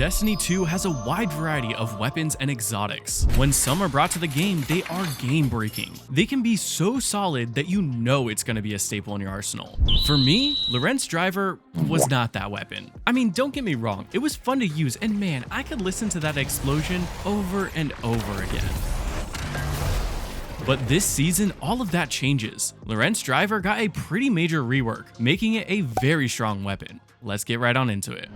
Destiny 2 has a wide variety of weapons and exotics. When some are brought to the game, they are game-breaking. They can be so solid that you know it's going to be a staple in your arsenal. For me, Lorentz Driver was not that weapon. I mean, don't get me wrong, it was fun to use, and man, I could listen to that explosion over and over again. But this season, all of that changes. Lorentz Driver got a pretty major rework, making it a very strong weapon. Let's get right on into it.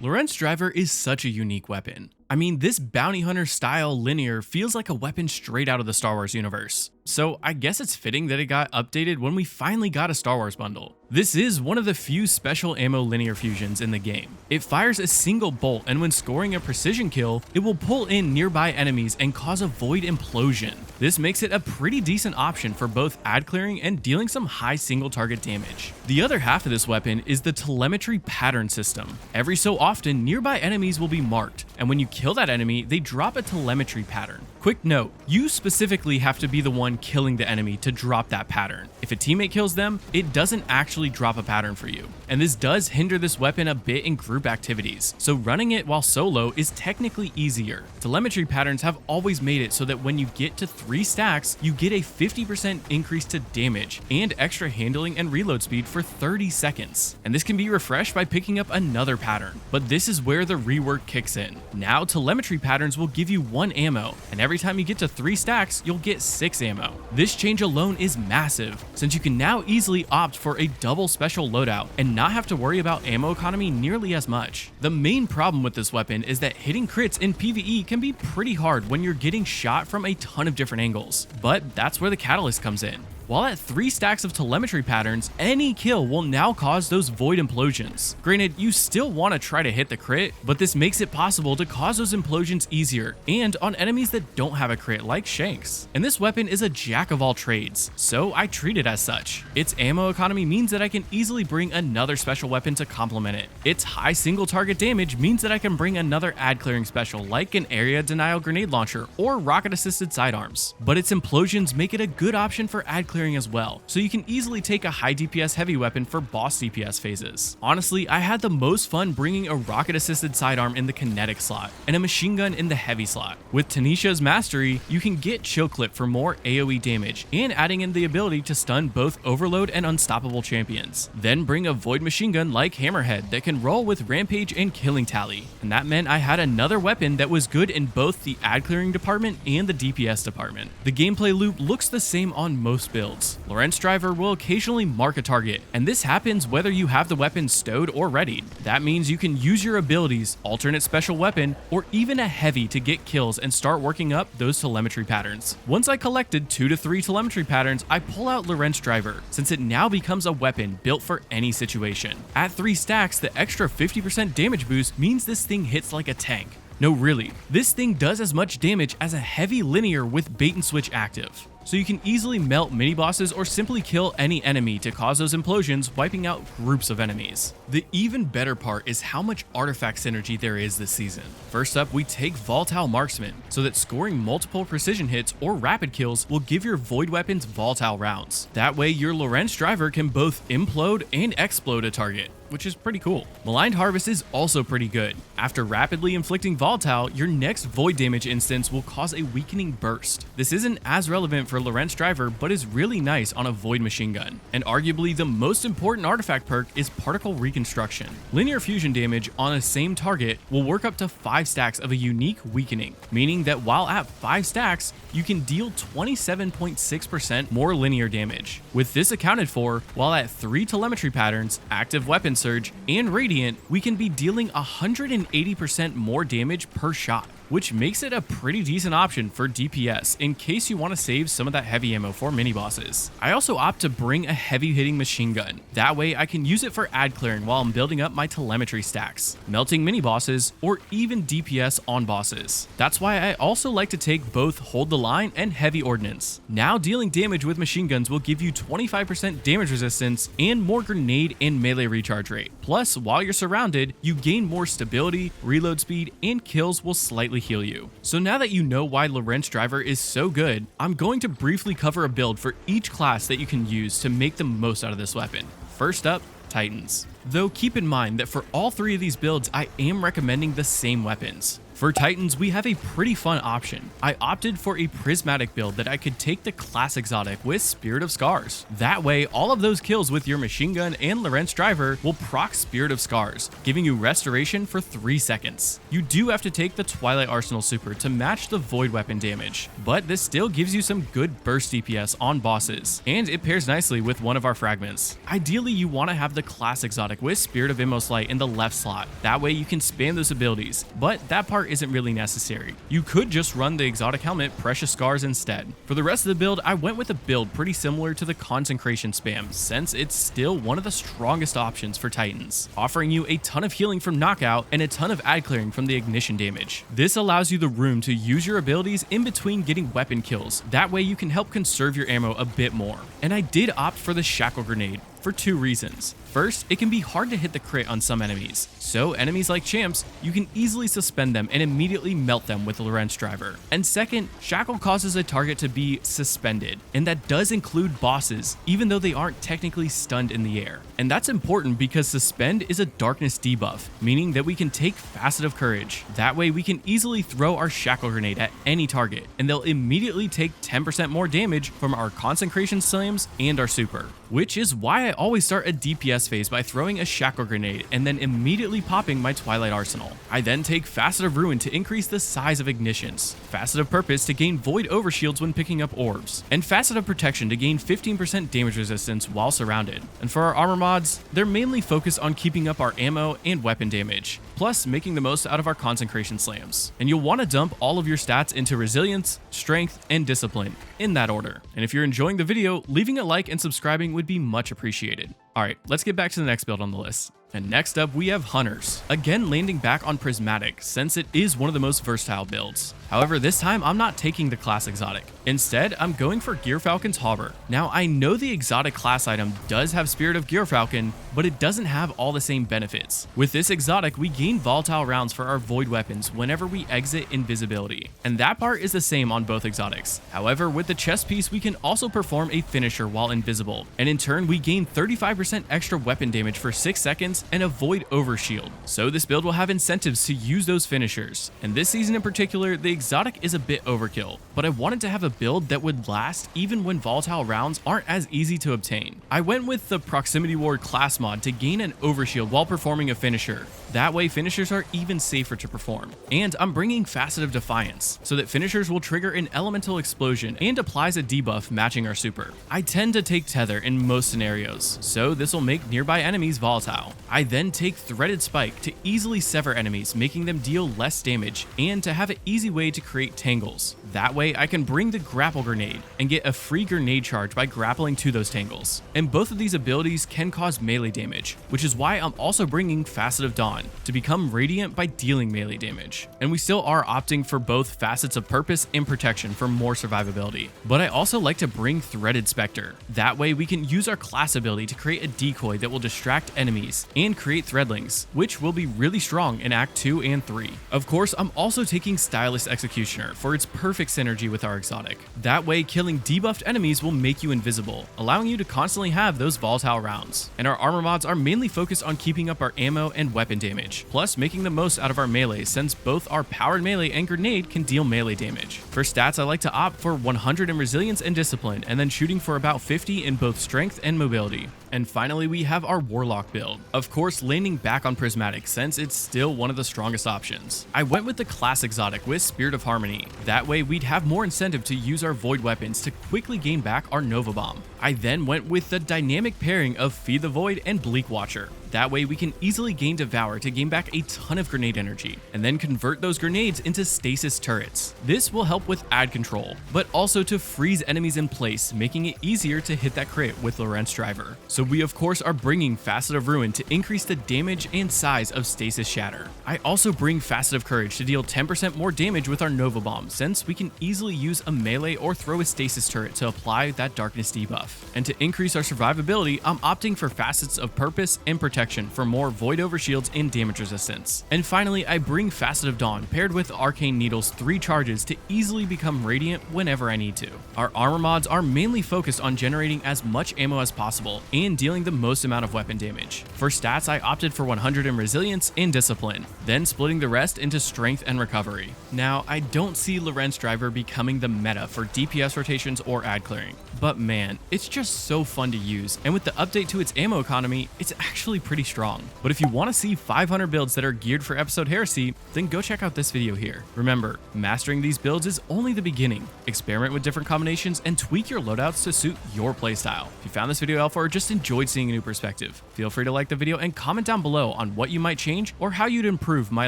Lorentz Driver is such a unique weapon. I mean, this bounty hunter style linear feels like a weapon straight out of the Star Wars universe. So I guess it's fitting that it got updated when we finally got a Star Wars bundle. This is one of the few special ammo linear fusions in the game. It fires a single bolt, and when scoring a precision kill, it will pull in nearby enemies and cause a void implosion. This makes it a pretty decent option for both ad clearing and dealing some high single target damage. The other half of this weapon is the telemetry pattern system. Every so often, nearby enemies will be marked, and when you kill that enemy, they drop a telemetry pattern. Quick note, you specifically have to be the one killing the enemy to drop that pattern. If a teammate kills them, it doesn't actually drop a pattern for you. And this does hinder this weapon a bit in group activities, so running it while solo is technically easier. Telemetry patterns have always made it so that when you get to 3 stacks, you get a 50% increase to damage and extra handling and reload speed for 30 seconds. And this can be refreshed by picking up another pattern. But this is where the rework kicks in. Now telemetry patterns will give you 1 ammo, and every time you get to 3 stacks, you'll get 6 ammo. This change alone is massive, since you can now easily opt for a double special loadout and not have to worry about ammo economy nearly as much. The main problem with this weapon is that hitting crits in PvE can be pretty hard when you're getting shot from a ton of different angles, but that's where the catalyst comes in. While at 3 stacks of telemetry patterns, any kill will now cause those void implosions. Granted, you still want to try to hit the crit, but this makes it possible to cause those implosions easier and on enemies that don't have a crit like Shanks. And this weapon is a jack of all trades, so I treat it as such. Its ammo economy means that I can easily bring another special weapon to complement it. Its high single target damage means that I can bring another ad clearing special like an area denial grenade launcher or rocket assisted sidearms. But its implosions make it a good option for ad clearing as well, so you can easily take a high DPS heavy weapon for boss DPS phases. Honestly, I had the most fun bringing a rocket assisted sidearm in the kinetic slot and a machine gun in the heavy slot. With Tanisha's mastery, you can get chill clip for more AoE damage and adding in the ability to stun both overload and unstoppable champions. Then bring a void machine gun like Hammerhead that can roll with rampage and killing tally, and that meant I had another weapon that was good in both the ad clearing department and the DPS department. The gameplay loop looks the same on most builds. Lorentz Driver will occasionally mark a target, and this happens whether you have the weapon stowed or readied. That means you can use your abilities, alternate special weapon, or even a heavy to get kills and start working up those telemetry patterns. Once I collected 2 to 3 telemetry patterns, I pull out Lorentz Driver, since it now becomes a weapon built for any situation. At 3 stacks, the extra 50% damage boost means this thing hits like a tank. No, really, this thing does as much damage as a heavy linear with bait and switch active. So you can easily melt mini bosses or simply kill any enemy to cause those implosions, wiping out groups of enemies. The even better part is how much artifact synergy there is this season. First up, we take Volatile Marksman, so that scoring multiple precision hits or rapid kills will give your void weapons volatile rounds. That way your Lorentz Driver can both implode and explode a target, which is pretty cool. Maligned Harvest is also pretty good. After rapidly inflicting Volatile, your next void damage instance will cause a weakening burst. This isn't as relevant for Lorentz Driver, but is really nice on a void machine gun. And arguably the most important artifact perk is Particle Reconstruction. Linear fusion damage on a same target will work up to 5 stacks of a unique weakening, meaning that while at 5 stacks, you can deal 27.6% more linear damage. With this accounted for, while at 3 telemetry patterns, active weapon surge, and radiant, we can be dealing 180% more damage per shot, which makes it a pretty decent option for DPS in case you want to save some of that heavy ammo for mini bosses. I also opt to bring a heavy hitting machine gun. That way I can use it for ad clearing while I'm building up my telemetry stacks, melting mini bosses, or even DPS on bosses. That's why I also like to take both Hold the Line and Heavy Ordnance. Now dealing damage with machine guns will give you 25% damage resistance and more grenade and melee recharge rate. Plus, while you're surrounded, you gain more stability, reload speed, and kills will slightly greatly heal you. So now that you know why Lorentz Driver is so good, I'm going to briefly cover a build for each class that you can use to make the most out of this weapon. First up, Titans. Though keep in mind that for all three of these builds, I am recommending the same weapons. For Titans, we have a pretty fun option. I opted for a prismatic build that I could take the class exotic with Spirit of Scars. That way, all of those kills with your machine gun and Lorentz Driver will proc Spirit of Scars, giving you restoration for 3 seconds. You do have to take the Twilight Arsenal super to match the void weapon damage, but this still gives you some good burst DPS on bosses, and it pairs nicely with one of our fragments. Ideally, you want to have the class exotic with Spirit of Immos Light in the left slot. That way you can spam those abilities, but that part isn't really necessary. You could just run the exotic helmet Precious Scars instead. For the rest of the build, I went with a build pretty similar to the consecration spam, since it's still one of the strongest options for Titans, offering you a ton of healing from knockout and a ton of ad clearing from the ignition damage. This allows you the room to use your abilities in between getting weapon kills. That way you can help conserve your ammo a bit more. And I did opt for the Shackle Grenade for 2 reasons. First, it can be hard to hit the crit on some enemies, so enemies like champs, you can easily suspend them and immediately melt them with the Lorentz Driver. And second, Shackle causes a target to be suspended, and that does include bosses, even though they aren't technically stunned in the air. And that's important because Suspend is a darkness debuff, meaning that we can take Facet of Courage. That way we can easily throw our Shackle Grenade at any target, and they'll immediately take 10% more damage from our Consecration Slams and our super. Which is why I always start a DPS phase by throwing a Shackle Grenade and then immediately popping my Twilight Arsenal. I then take Facet of Ruin to increase the size of ignitions, Facet of Purpose to gain void overshields when picking up orbs, and Facet of Protection to gain 15% damage resistance while surrounded. And for our armor mods, they're mainly focused on keeping up our ammo and weapon damage, plus making the most out of our Consecration Slams. And you'll want to dump all of your stats into Resilience, Strength, and Discipline, in that order. And if you're enjoying the video, leaving a like and subscribing would be much appreciated. Alright, let's get back to the next build on the list. And next up, we have Hunters. Again, landing back on Prismatic, since it is one of the most versatile builds. However, this time I'm not taking the class exotic. Instead, I'm going for Gearfalcon's Harbor. Now, I know the exotic class item does have Spirit of Gearfalcon, but it doesn't have all the same benefits. With this exotic, we gain volatile rounds for our void weapons whenever we exit invisibility. And that part is the same on both exotics. However, with the chest piece, we can also perform a finisher while invisible. And in turn, we gain 35% extra weapon damage for 6 seconds and a void overshield. So this build will have incentives to use those finishers. And this season in particular, the exotic is a bit overkill, but I wanted to have a build that would last even when volatile rounds aren't as easy to obtain. I went with the Proximity Ward class mod to gain an overshield while performing a finisher. That way finishers are even safer to perform. And I'm bringing Facet of Defiance, so that finishers will trigger an elemental explosion and applies a debuff matching our super. I tend to take Tether in most scenarios, so this will make nearby enemies volatile. I then take Threaded Spike to easily sever enemies, making them deal less damage, and to have an easy way to create tangles. That way I can bring the Grapple Grenade and get a free grenade charge by grappling to those tangles. And both of these abilities can cause melee damage, which is why I'm also bringing Facet of Dawn to become radiant by dealing melee damage. And we still are opting for both Facets of Purpose and Protection for more survivability. But I also like to bring Threaded Spectre. That way we can use our class ability to create a decoy that will distract enemies and create threadlings, which will be really strong in Act 2 and 3. Of course, I'm also taking Stylist Executioner for its perfect synergy with our exotic. That way, killing debuffed enemies will make you invisible, allowing you to constantly have those volatile rounds. And our armor mods are mainly focused on keeping up our ammo and weapon damage, plus making the most out of our melee since both our powered melee and grenade can deal melee damage. For stats, I like to opt for 100 in Resilience and Discipline, and then shooting for about 50 in both Strength and Mobility. And finally, we have our Warlock build. Of course, landing back on Prismatic since it's still one of the strongest options. I went with the class exotic with Spirit of Harmony. That way we'd have more incentive to use our void weapons to quickly gain back our Nova Bomb. I then went with the dynamic pairing of Feed the Void and Bleak Watcher. That way we can easily gain Devour to gain back a ton of grenade energy, and then convert those grenades into stasis turrets. This will help with ad control, but also to freeze enemies in place, making it easier to hit that crit with Lorentz Driver. So we of course are bringing Facet of Ruin to increase the damage and size of Stasis Shatter. I also bring Facet of Courage to deal 10% more damage with our Nova Bomb, since we can easily use a melee or throw a stasis turret to apply that darkness debuff. buff. And to increase our survivability, I'm opting for Facets of Purpose and Protection for more Void Over Shields and damage resistance. And finally, I bring Facet of Dawn paired with Arcane Needle's 3 charges to easily become Radiant whenever I need to. Our armor mods are mainly focused on generating as much ammo as possible and dealing the most amount of weapon damage. For stats, I opted for 100 in Resilience and Discipline, then splitting the rest into Strength and Recovery. Now, I don't see Lorentz Driver becoming the meta for DPS rotations or ad clearing, but man, it's just so fun to use, and with the update to its ammo economy, it's actually pretty strong. But if you want to see 500 builds that are geared for episode Heresy, then go check out this video here. Remember, mastering these builds is only the beginning. Experiment with different combinations and tweak your loadouts to suit your playstyle. If you found this video helpful or just enjoyed seeing a new perspective, feel free to like the video and comment down below on what you might change or how you'd improve my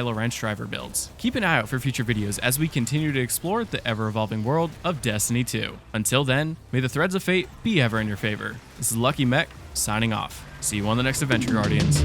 Lorentz Driver builds. Keep an eye out for future videos as we continue to explore the ever-evolving world of Destiny 2. Until then, may the threads of fate be ever in your favor. This is Lucky Mech, signing off. See you on the next adventure, Guardians.